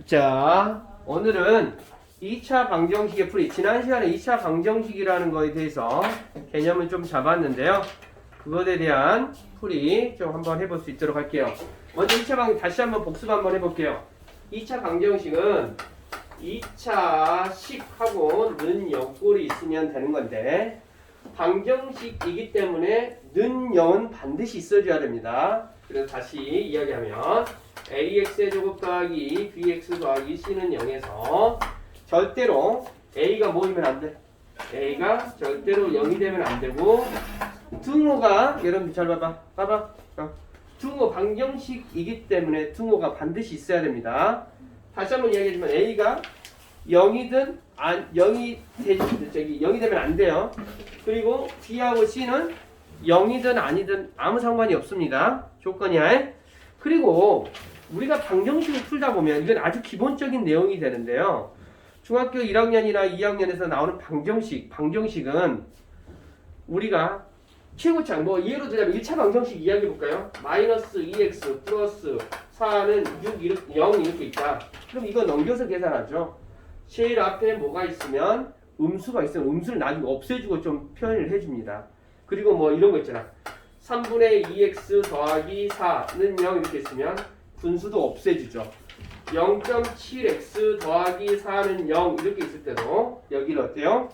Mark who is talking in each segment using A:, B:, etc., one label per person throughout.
A: 자, 오늘은 2차 방정식의 풀이, 지난 시간에 2차 방정식이라는 거에 대해서 개념을 좀 잡았는데요. 그것에 대한 풀이 좀 한번 해볼 수 있도록 할게요. 먼저 2차 방정식 다시 한번 복습 한번 해볼게요. 2차 방정식은 2차 식하고 는 0꼴이 있으면 되는 건데, 방정식이기 때문에 는 0은 반드시 있어줘야 됩니다. 그래서 다시 이야기하면 ax제곱 더하기 bx 더하기 c는 0에서 절대로 a가 뭐이면 안 돼? a가 절대로 0이 되면 안 되고, 등호가 여러분들 잘 봐봐. 등호 방정식이기 때문에 등호가 반드시 있어야 됩니다. 다시 한번 이야기하지만 a가 0이든 0이 되면 안 돼요. 그리고 b하고 c는 0이든 아니든 아무 상관이 없습니다. 조건이야. 그리고 우리가 방정식을 풀다 보면 이건 아주 기본적인 내용이 되는데요. 중학교 1학년이나 2학년에서 나오는 방정식은 우리가 최고창, 뭐 예로 들자면 1차 방정식 이야기해 볼까요? 마이너스 2x 플러스 4는 0 이렇게 있다. 그럼 이거 넘겨서 계산하죠. 제일 앞에 뭐가 있으면 음수가 있으면 음수를 나중에 없애주고 좀 표현을 해줍니다. 그리고 뭐 이런 거 있잖아. 3분의 2x 더하기 4는 0 이렇게 있으면 분수도 없애주죠. 0.7x 더하기 4는 0 이렇게 있을 때도 여기는 어때요?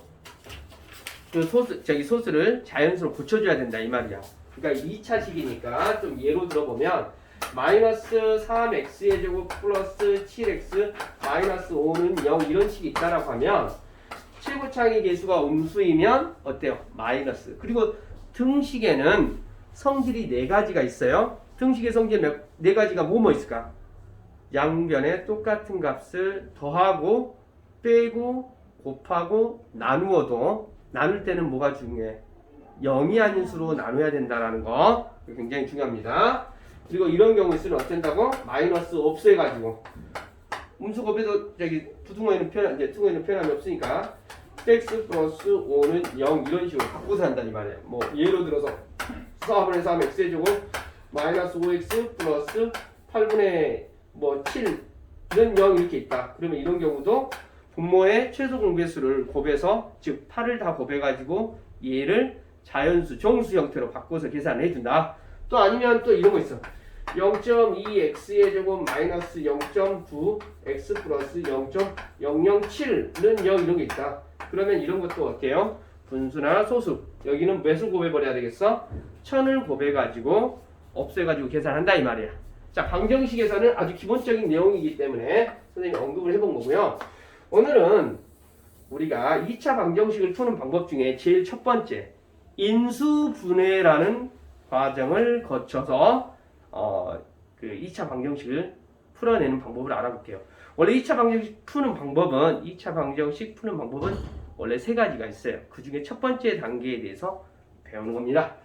A: 그 소수를 자연수로 고쳐줘야 된다 이 말이야. 그러니까 2차식이니까 좀 예로 들어보면 마이너스 3x의 제곱 플러스 7x 마이너스 5는 0 이런 식이 있다라고 하면 최고창의 계수가 음수이면 어때요? 마이너스. 그리고 등식에는 성질이 4가지가 있어요. 등식의 성질 4가지가 뭐 있을까? 양변에 똑같은 값을 더하고 빼고 곱하고 나누어도 나눌 때는 뭐가 중요해? 0이 아닌 수로 나눠야 된다는 거 굉장히 중요합니다. 그리고 이런 경우 있으면 어쩐다고? 마이너스 없애가지고 음수 곱해도 부등호에는 등호에는 표현함이 없으니까 x 플러스 5는 0 이런 식으로 바꿔서 한다는 말이에요. 뭐 예로 들어서 4분의 3 x의 제곱 마이너스 5x 플러스 8분의 7는 0 이렇게 있다. 그러면 이런 경우도 분모의 최소 공배수를 곱해서 즉 8을 다 곱해가지고 얘를 자연수, 정수 형태로 바꿔서 계산을 해준다. 또 아니면 또 이런 거 있어. 0.2x의 제곱 마이너스 0.9 x 플러스 0.007는 0 이런 게 있다. 그러면 이런 것도 어때요? 분수나 소수. 여기는 몇을 곱해버려야 되겠어? 1000을 곱해가지고 없애가지고 계산한다 이 말이야. 자, 방정식에서는 아주 기본적인 내용이기 때문에 선생님이 언급을 해본 거고요. 오늘은 우리가 2차 방정식을 푸는 방법 중에 제일 첫 번째 인수분해라는 과정을 거쳐서 그 2차 방정식을 풀어내는 방법을 알아볼게요. 원래 2차 방정식 푸는 방법은 원래 3가지가 있어요. 그 중에 첫 번째 단계에 대해서 배우는 겁니다.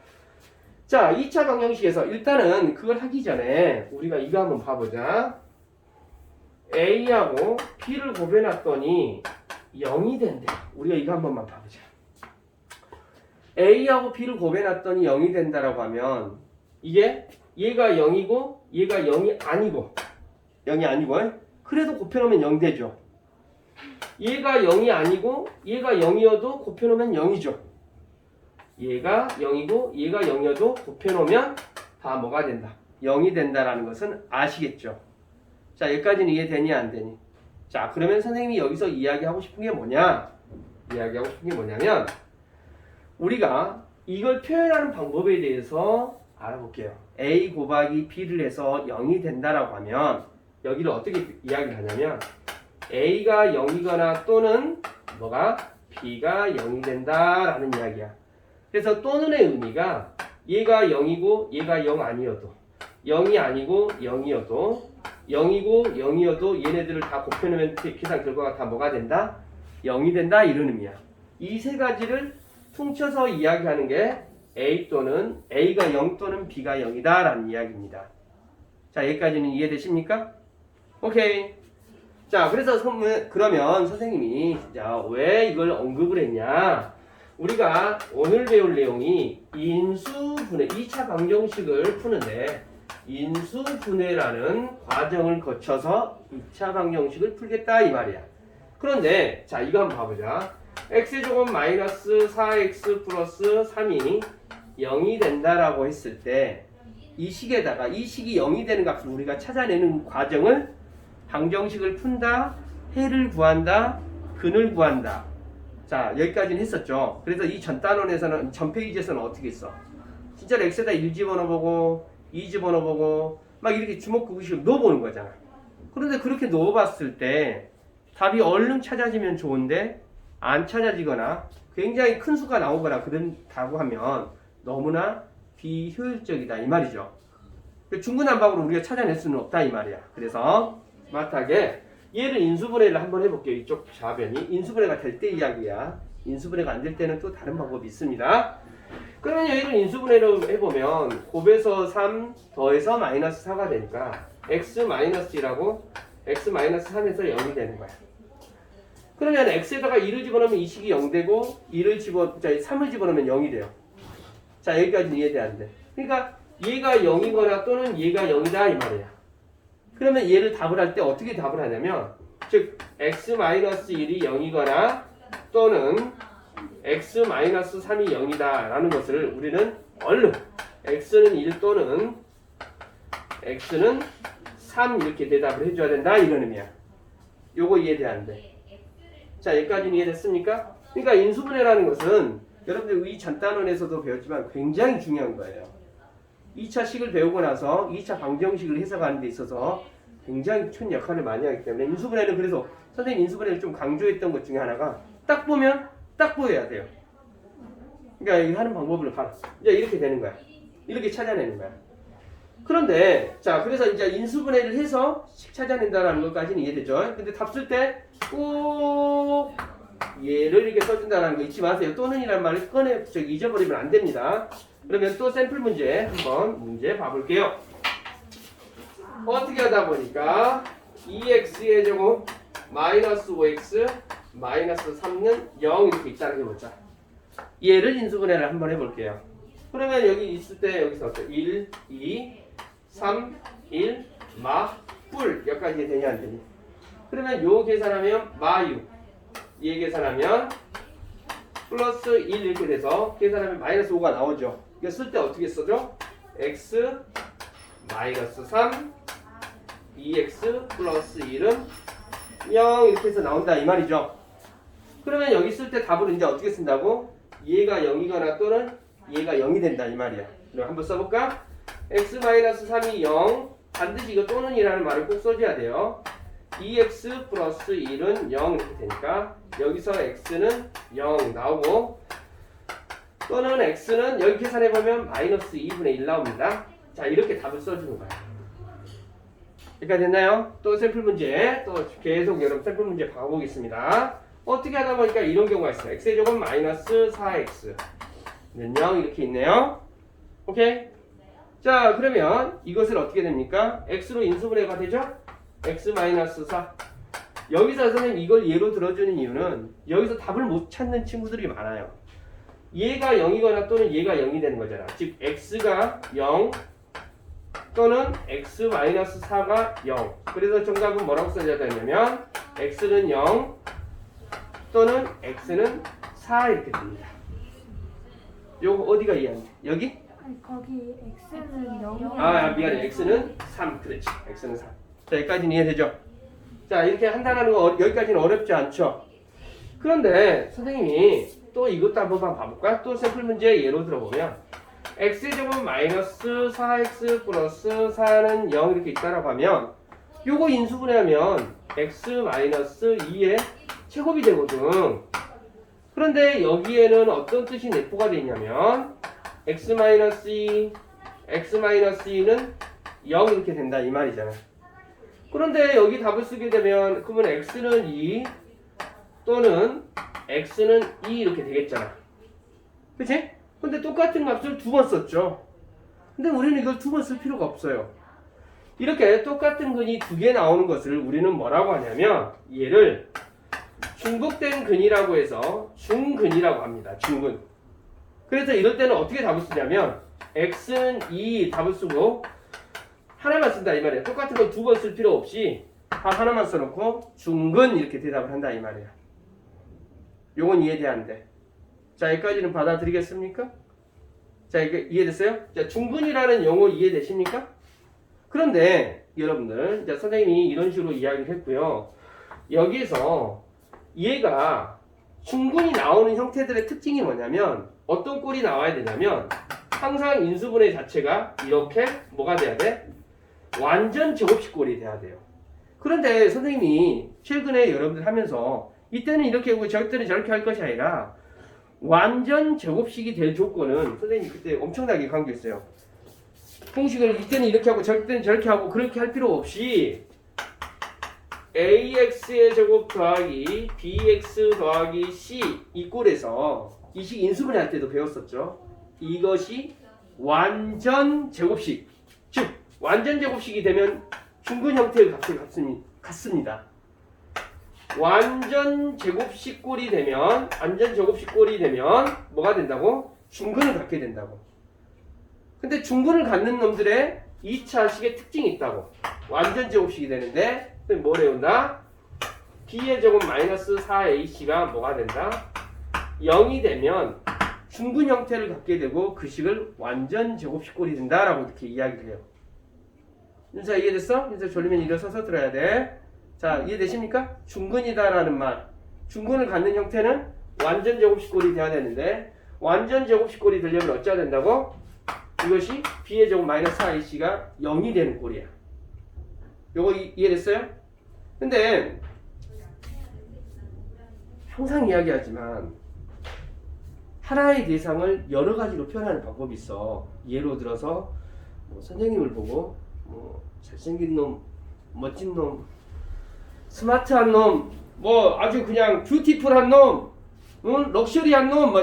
A: 자, 2차 방정식에서 일단은 그걸 하기 전에 우리가 이거 한번 봐보자. A하고 B를 곱해놨더니 0이 된대. 우리가 이거 한 번만 봐보자. A하고 B를 곱해놨더니 0이 된다라고 하면 이게 얘가 0이고 얘가 0이 아니고 그래도 곱해놓으면 0 되죠. 얘가 0이 아니고 얘가 0이어도 곱해놓으면 0이죠. 얘가 0이고 얘가 0이어도 곱해놓으면 다 뭐가 된다? 0이 된다라는 것은 아시겠죠? 자, 여기까지는 이해되니 안 되니? 자, 그러면 선생님이 여기서 이야기하고 싶은 게 뭐냐면 우리가 이걸 표현하는 방법에 대해서 알아볼게요. A 곱하기 B를 해서 0이 된다라고 하면 여기를 어떻게 이야기를 하냐면 A가 0이거나 또는 뭐가 B가 0이 된다라는 이야기야. 그래서 또는의 의미가 얘가 0이고 얘가 0 아니어도 0이 아니고 0이어도 0이고 0이어도 얘네들을 다 곱해놓으면 계산 결과가 다 뭐가 된다? 0이 된다 이런 의미야. 이 3가지를 퉁쳐서 이야기하는 게 A가 0 또는 B가 0이다 라는 이야기입니다. 자, 여기까지는 이해되십니까? 오케이. 자, 그래서 그러면 선생님이 왜 이걸 언급을 했냐? 우리가 오늘 배울 내용이 인수분해 2차 방정식을 푸는데 인수분해라는 과정을 거쳐서 2차 방정식을 풀겠다 이 말이야. 그런데 자 이거 한번 봐보자. x제곱 마이너스 4x 플러스 3이 0이 된다라고 했을 때 이 식에다가 이 식이 0이 되는 값을 우리가 찾아내는 과정을 방정식을 푼다, 해를 구한다, 근을 구한다. 자 여기까지는 했었죠. 그래서 이 전 단원에서는 전 페이지에서는 어떻게 했어? 진짜로 x에다 1 집어넣어보고 2 집어넣어보고 막 이렇게 주먹구구식으로 넣어보는 거잖아. 그런데 그렇게 넣어봤을 때 답이 얼른 찾아지면 좋은데 안 찾아지거나 굉장히 큰 수가 나오거나 그런다고 하면 너무나 비효율적이다 이 말이죠. 중구난방으로 우리가 찾아낼 수는 없다 이 말이야. 그래서 스마트하게 얘를 인수분해를 한번 해볼게요. 이쪽 좌변이 인수분해가 될 때 이야기야. 인수분해가 안 될 때는 또 다른 방법이 있습니다. 그러면 얘를 인수분해를 해보면 곱해서 3 더해서 마이너스 4가 되니까 x-1이라고 x-3에서 0이 되는 거야. 그러면 x에다가 2를 집어넣으면 이 식이 0 되고 3을 집어넣으면 0이 돼요. 자 여기까지는 이해돼안돼. 그러니까 얘가 0이거나 또는 얘가 0이다 이 말이야. 그러면 얘를 답을 할 때 어떻게 답을 하냐면 즉 x-1이 0이거나 또는 x-3이 0이다 라는 것을 우리는 얼른 x는 1 또는 x는 3 이렇게 대답을 해줘야 된다 이런 의미야. 요거 이해돼안돼? 자 여기까지는 이해됐습니까? 그러니까 인수분해라는 것은 여러분들 이 전단원에서도 배웠지만 굉장히 중요한 거예요. 2차 식을 배우고 나서 2차 방정식을 해석하는 데 있어서 굉장히 큰 역할을 많이 하기 때문에 인수분해는 그래서 선생님 인수분해를 좀 강조했던 것 중에 하나가 딱 보면 딱 보여야 돼요. 그러니까 이 하는 방법을 봐라. 이제 이렇게 되는 거야. 이렇게 찾아내는 거야. 그런데 자 그래서 이제 인수분해를 해서 식 찾아낸다는 것까지는 이해되죠. 근데 답 쓸 때 꼭 얘를 이렇게 써준다는 거 잊지 마세요. 또는이라는 말을 잊어버리면 안 됩니다. 그러면 또 샘플 문제 한번 문제 봐볼게요. 어떻게 하다 보니까 2x의 제곱 마이너스 5x 마이너스 3는 0 이렇게 있다는 게 보자. 얘를 인수분해를 한번 해볼게요. 그러면 여기 있을 때 여기서 1, 2, 3, 1, 마, 뿔 여기까지 되냐 안 되니? 그러면 요 계산하면 마6 얘 계산하면 플러스 1 이렇게 돼서 계산하면 마이너스 5가 나오죠. 이거 쓸 때 어떻게 써죠? x 마이너스 3 2x 플러스 1은 0 이렇게 해서 나온다 이 말이죠. 그러면 여기 쓸 때 답을 이제 어떻게 쓴다고? 얘가 0이거나 또는 얘가 0이 된다 이 말이야. 그럼 한번 써볼까? x 마이너스 3이 0 반드시 이거 또는이라는 말을 꼭 써줘야 돼요. 2x 플러스 1은 0 이렇게 되니까 여기서 x는 0 나오고 또는 x는 여기 계산해보면 마이너스 2분의 1 나옵니다. 자 이렇게 답을 써주는 거야. 여기까지 됐나요? 또 샘플 문제 또 계속 여러분 샘플 문제 봐보겠습니다. 어떻게 하다 보니까 이런 경우가 있어요. x의 제곱 마이너스 4x 는 0 이렇게 있네요. 오케이? 자 그러면 이것을 어떻게 됩니까? x로 인수분해가 되죠? x-4 여기서 선생님 이걸 예로 들어주는 이유는 여기서 답을 못 찾는 친구들이 많아요. 얘가 0이거나 또는 얘가 0이 되는 거잖아. 즉 x가 0 또는 x-4가 0 그래서 정답은 뭐라고 써져야 되냐면 x는 0 또는 x는 4 이렇게 됩니다. 요거 어디가 이해안 돼? 여기?
B: 아니 거기 x는 0이
A: 미안해. x는 3 그렇지. x는 3 자 여기까지는 이해되죠? 자 이렇게 한다는 거 여기까지는 어렵지 않죠? 그런데 선생님이 또 이것도 한번 봐볼까? 또 샘플 문제 예로 들어보면 x제곱 마이너스 4x 플러스 4는 0 이렇게 있다라고 하면 요거 인수분해하면 x 마이너스 2의 제곱이 되거든. 그런데 여기에는 어떤 뜻이 내포가 되어 있냐면 x 마이너스 2 x-2는 0 이렇게 된다 이 말이잖아. 그런데 여기 답을 쓰게 되면 그러면 x는 2 또는 x는 2 이렇게 되겠잖아. 그치? 근데 똑같은 값을 두 번 썼죠. 근데 우리는 이걸 두 번 쓸 필요가 없어요. 이렇게 똑같은 근이 두 개 나오는 것을 우리는 뭐라고 하냐면 얘를 중복된 근이라고 해서 중근이라고 합니다. 중근. 그래서 이럴 때는 어떻게 답을 쓰냐면 x는 2 답을 쓰고 하나만 쓴다 이 말이야. 똑같은 거 두 번 쓸 필요 없이 하나만 써놓고 중근 이렇게 대답을 한다 이 말이야. 요건 이해돼 안 돼? 자, 여기까지는 받아들이겠습니까? 자, 이게 이해됐어요? 자, 중근이라는 용어 이해되십니까? 그런데 여러분들, 이제 선생님이 이런 식으로 이야기를 했고요. 여기에서 얘가 중근이 나오는 형태들의 특징이 뭐냐면 어떤 꼴이 나와야 되냐면 항상 인수분해 자체가 이렇게 뭐가 돼야 돼? 완전 제곱식 꼴이 돼야 돼요. 그런데 선생님이 최근에 여러분들 하면서 이때는 이렇게 하고 저때는 저렇게 할 것이 아니라 완전 제곱식이 될 조건은 선생님이 그때 엄청나게 강조했어요. 공식을 이때는 이렇게 하고 저때는 저렇게 하고 그렇게 할 필요 없이 ax의 제곱 더하기 bx 더하기 c 이 꼴에서 이 식 인수분해 할 때도 배웠었죠. 이것이 완전 제곱식, 즉 완전 제곱식이 되면 중근 형태의 값을 갖습니다. 완전 제곱식 꼴이 되면 뭐가 된다고? 중근을 갖게 된다고. 근데 중근을 갖는 놈들의 2차 식의 특징이 있다고. 완전 제곱식이 되는데 뭘 외운다? b의 제곱 마이너스 4ac가 뭐가 된다? 0이 되면 중근 형태를 갖게 되고 그 식을 완전 제곱식 꼴이 된다라고 이렇게 이야기를 해요. 윤서 이해됐어? 윤서 졸리면 일어서서 들어야 돼. 자, 이해되십니까? 중근이다라는 말. 중근을 갖는 형태는 완전 제곱식 꼴이 돼야 되는데 완전 제곱식 꼴이 되려면 어찌해야 된다고? 이것이 b의 제곱 마이너스 4ac가 0이 되는 꼴이야. 요거 이해됐어요? 근데 항상 이야기하지만 하나의 대상을 여러 가지로 표현하는 방법이 있어. 예로 들어서 뭐 선생님을 보고 뭐 잘생긴 놈, 멋진 놈, 스마트한 놈, 뭐 아주 그냥 뷰티풀한 놈, 럭셔리한 놈, 뭐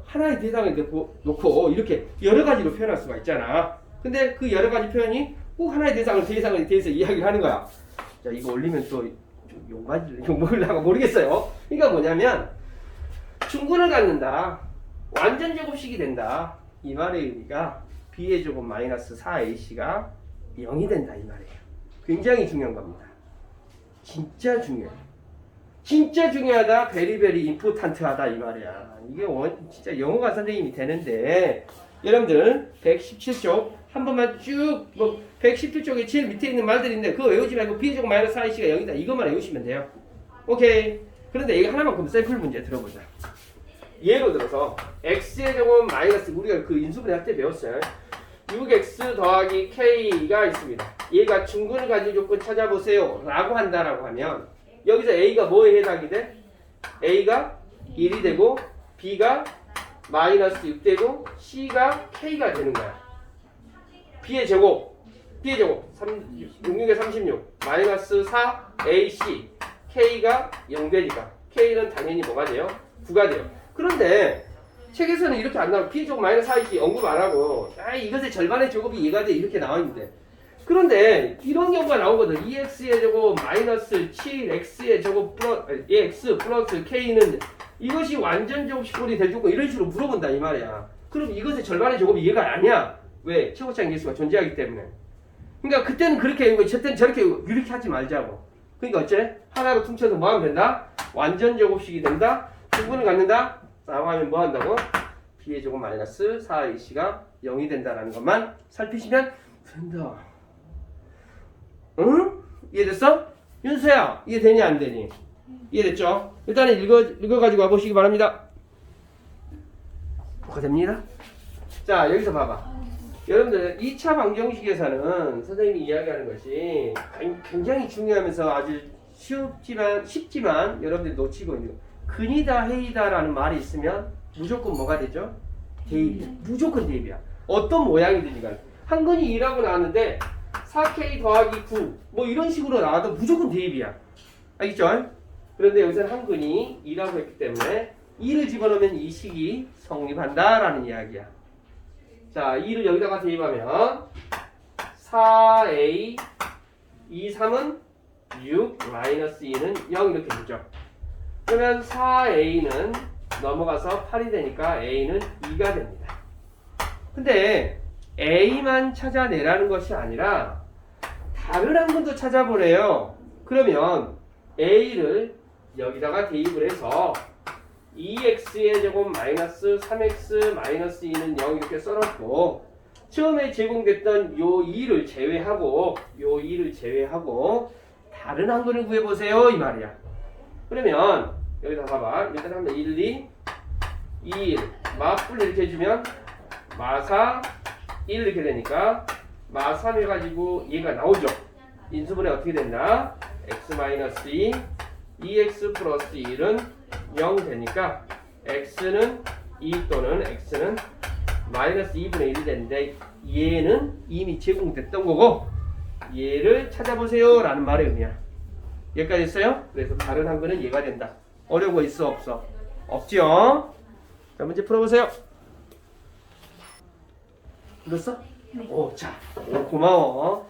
A: 하나의 대상을 놓고 이렇게 여러 가지로 표현할 수가 있잖아. 근데 그 여러 가지 표현이 꼭 하나의 대상에 대해서 이야기를 하는 거야. 자, 이거 올리면 또 욕먹으려고 모르겠어요. 그러니까 뭐냐면 중근을 갖는다. 완전 제곱식이 된다. 이 말의 의미가 b의 제곱 마이너스 4ac가 0이 된다 이 말이에요. 굉장히 중요한 겁니다. 진짜 중요해. 진짜 중요하다. 베리베리 임포탄트하다 이 말이야. 이게 진짜 영어가 선생님이 되는데 여러분들 117쪽 한 번만 쭉 뭐 117쪽에 제일 밑에 있는 말들인데 그거 외우지 말고 b의 제곱 마이너스 4ac가 0이다 이것만 외우시면 돼요. 오케이. 그런데 이거 하나만 그럼 샘플 문제 들어보자. 예로 들어서 x의 제곱 마이너스 우리가 그 인수분해 할 때 배웠어요. 6x 더하기 k가 있습니다. 얘가 중근을 가진 조건 찾아보세요 라고 한다라고 하면 여기서 a가 뭐에 해당이 돼? a가 1이 되고 b가 마이너스 6 되고 c가 k가 되는 거야. b의 제곱 66에 36 마이너스 4 ac k가 0 되니까 k는 당연히 뭐가 돼요? 9가 돼요. 그런데 책에서는 이렇게 안 나오고 b의 제곱 마이너스 4ac 언급 안 하고 이것의 절반의 제곱이 이해가 돼 이렇게 나와 있는데 그런데 이런 경우가 나오거든. 2x의 제곱 마이너스 7x의 제곱 x 플러스 k는 이것이 완전 제곱식 꼴이 될 조건 이런 식으로 물어본다 이 말이야. 그럼 이것의 절반의 제곱이 이해가 아니야. 왜? 최고차항 계수가 존재하기 때문에. 그러니까 그때는 그렇게 외우고 저때는 저렇게 외우고 이렇게 하지 말자고. 그러니까 어째? 하나로 퉁쳐서 뭐 하면 된다? 완전 제곱식이 된다. 중근을 갖는다. 라고 하면 뭐 한다고? b의 제곱 마이너스 4ac가 0이 된다라는 것만 살피시면 된다. 응? 이해됐어? 윤수야 이해되니 안 되니? 이해됐죠? 일단은 읽어가지고 와보시기 바랍니다. 됩니다. 자 여기서 봐봐. 여러분들 2차 방정식에서는 선생님이 이야기하는 것이 굉장히 중요하면서 아주 쉽지만 여러분들이 놓치고 있는 근이다 해이다 라는 말이 있으면 무조건 뭐가 되죠? 대입이야. 무조건 대입이야. 어떤 모양이든지 간에 한근이 2라고 나왔는데 4k 더하기 9 뭐 이런 식으로 나와도 무조건 대입이야. 알겠죠? 그런데 여기서는 한근이 2라고 했기 때문에 2를 집어넣으면 이 식이 성립한다라는 이야기야. 자, 2를 여기다가 대입하면 4a 2, 3은 6 마이너스 2는 0 이렇게 되죠. 그러면 4a는 넘어가서 8이 되니까 a는 2가 됩니다. 근데 a만 찾아내라는 것이 아니라 다른 항문도 찾아보래요. 그러면 a를 여기다가 대입을 해서 2x의 제곱 마이너스 3x 마이너스 2는 0 이렇게 써놓고 처음에 제공됐던 요 2를 제외하고 다른 항문을 구해보세요 이 말이야. 그러면 여기다 봐봐. 일단 하면 1, 2, 1 마풀 이렇게 해주면 마4 1 이렇게 되니까 마3 해가지고 얘가 나오죠. 인수분해 어떻게 된다? x-2 2x 플러스 1은 0 되니까 x는 2 또는 x는 마이너스 2분의 1이 되는데 얘는 이미 제공됐던 거고 얘를 찾아보세요 라는 말의 의미야. 여기까지 했어요? 그래서 다른 항문은 얘가 된다. 어려운 거 있어 없어? 없지요? 자 문제 풀어보세요. 풀었어?
B: 네.
A: 오, 자, 고마워.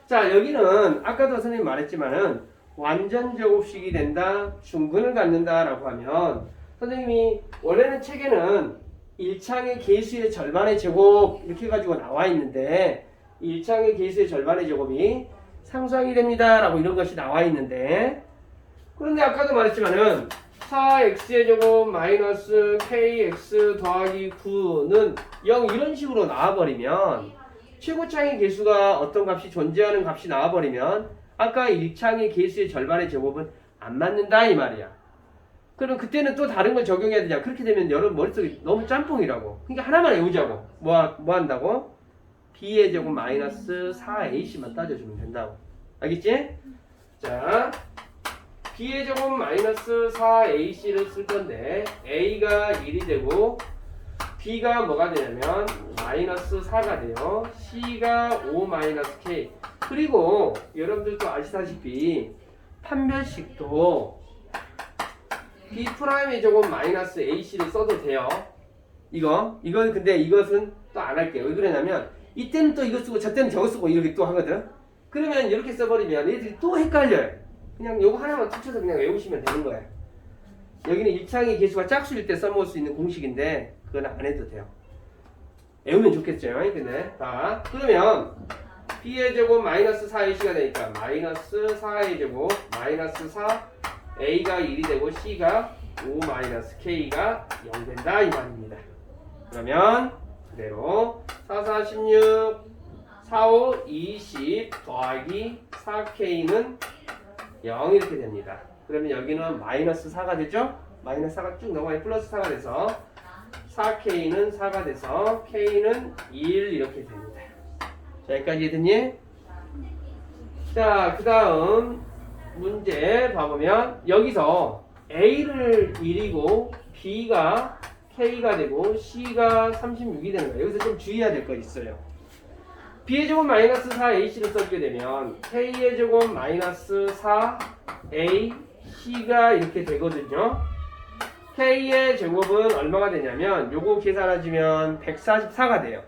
A: 자, 여기는 아까도 선생님이 말했지만은 완전 제곱식이 된다, 중근을 갖는다라고 하면 선생님이 원래는 책에는 1창의 계수의 절반의 제곱 이렇게 해가지고 나와 있는데 1창의 계수의 절반의 제곱이 상수항이 됩니다라고 이런 것이 나와 있는데 그런데 아까도 말했지만은 4x의 제곱 마이너스 kx 더하기 9는 0 이런 식으로 나와버리면 최고창의 계수가 어떤 값이 존재하는 값이 나와버리면 아까 1창의 계수의 절반의 제곱은 안 맞는다 이 말이야. 그럼 그때는 또 다른 걸 적용해야 되냐. 그렇게 되면 여러분 머릿속이 너무 짬뽕이라고. 그러니까 하나만 외우자고. 뭐 한다고? b의 제곱 마이너스 4ac만 따져주면 된다고. 알겠지? 자, b의 제곱 마이너스 4ac를 쓸 건데 a가 1이 되고 b가 뭐가 되냐면 마이너스 4가 돼요. c가 5 마이너스 k. 그리고 여러분들도 아시다시피 판별식도 b 프라임의 제곱 마이너스 ac를 써도 돼요. 이건 근데 이것은 또 안 할게요. 왜 그러냐면 이때는 또 이거 쓰고 저때는 저거 쓰고 이렇게 또 하거든. 그러면 이렇게 써버리면 얘들이 또 헷갈려요. 그냥 요거 하나만 tut쳐서 그냥 외우시면 되는 거예요. 여기는 1창의 계수가 짝수일 때 써먹을 수 있는 공식인데 그건 안 해도 돼요. 외우면 좋겠죠. 근데 자 그러면 b의 제곱 마이너스 4ac가 되니까 마이너스 4의 제곱 마이너스 4 a가 1이 되고 c가 5 마이너스 k가 0 된다 이 말입니다. 그러면 그대로 4, 4, 16 4, 5, 20 더하기 4k는 0 이렇게 됩니다. 그러면 여기는 마이너스 4가 되죠? 마이너스 4가 쭉 넘어가니 플러스 4가 돼서 4k는 4가 돼서 k는 1 이렇게 됩니다. 자 여기까지 했니? 자 그 다음 문제 봐보면 여기서 a를 1이고 b가 k가 되고 c가 36이 되는 거예요. 여기서 좀 주의해야 될 거 있어요. b의 제곱 마이너스 4ac를 써주게 되면 k의 제곱 마이너스 4a c가 이렇게 되거든요. k의 제곱은 얼마가 되냐면 요거 계산해주면 144가 돼요.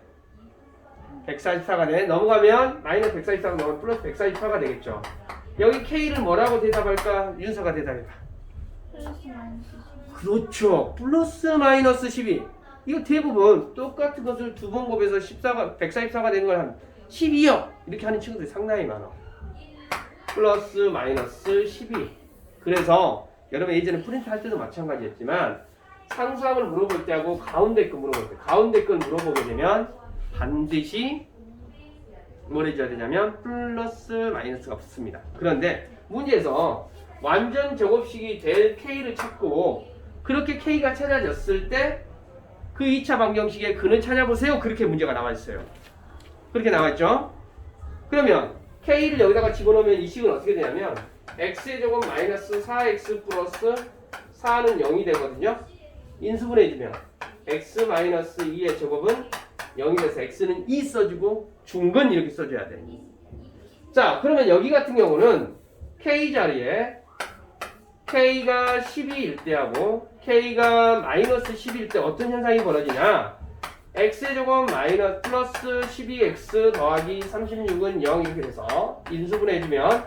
A: 144가 돼. 넘어가면 마이너스 144가 넘어가면 플러스 144가 되겠죠. 여기 k를 뭐라고 대답할까? 윤서가 대답해봐. 그렇죠. 플러스 마이너스 12. 이거 대부분 똑같은 것을 두 번 곱해서 144가 되는 걸 한 12요. 이렇게 하는 친구들이 상당히 많아. 플러스 마이너스 12. 그래서 여러분 예전에 프린트 할 때도 마찬가지였지만 상수항을 물어볼 때하고 가운데 거 물어볼 때 가운데 걸 물어보게 되면 반드시 뭘 해줘야 되냐면 플러스 마이너스가 붙습니다. 그런데 문제에서 완전 제곱식이 될 k를 찾고 그렇게 k가 찾아졌을 때 그 2차 방정식의 근을 찾아보세요. 그렇게 문제가 나와 있어요. 그렇게 나와 있죠? 그러면 k를 여기다가 집어넣으면 이 식은 어떻게 되냐면 x의 제곱 마이너스 4x 플러스 4는 0이 되거든요. 인수분해해주면 x 마이너스 2의 제곱은 0이 돼서 x는 2 써주고 중근 이렇게 써줘야 돼. 자 그러면 여기 같은 경우는 k 자리에 k가 12일 때하고 k가 마이너스 10일 때 어떤 현상이 벌어지냐. x의 제곱 마이너스 플러스 12x 더하기 36은 0 이렇게 돼서 인수분해해주면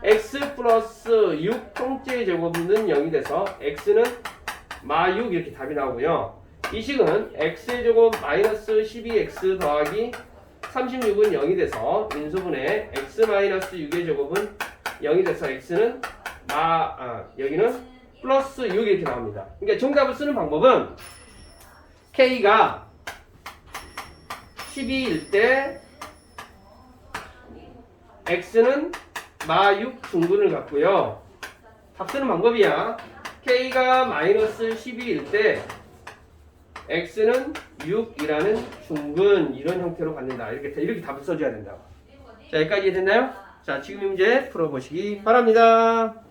A: x 플러스 6 통째의 제곱은 0이 돼서 x는 마6 이렇게 답이 나오고요. 이 식은 x의 제곱 마이너스 12x 더하기 36은 0이 돼서 인수분해 x 마이너스 6의 제곱은 0이 돼서 x는 여기는 플러스 6 이렇게 나옵니다. 그러니까 정답을 쓰는 방법은 k가 12일 때 x는 마6 중근을 갖고요. 답 쓰는 방법이야. k가 마이너스 12일 때 x는 6이라는 중근 이런 형태로 갖는다. 이렇게 답을 써줘야 된다. 자, 여기까지 됐나요? 자, 지금 문제 풀어보시기 바랍니다.